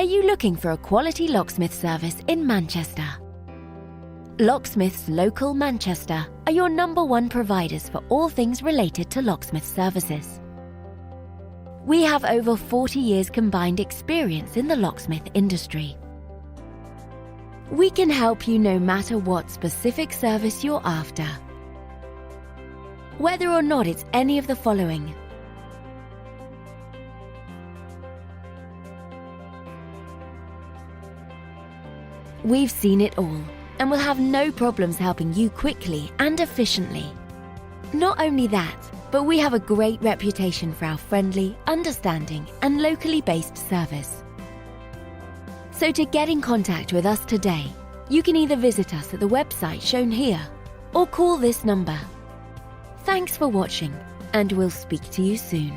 Are you looking for a quality locksmith service in Manchester? Locksmiths Local Manchester are your #1 providers for all things related to locksmith services. We have over 40 years combined experience in the locksmith industry. We can help you no matter what specific service you're after. Whether or not it's any of the following: we've seen it all and will have no problems helping you quickly and efficiently. Not only that, but we have a great reputation for our friendly, understanding, and locally based service. So to get in contact with us today, you can either visit us at the website shown here or call this number. Thanks for watching, and we'll speak to you soon.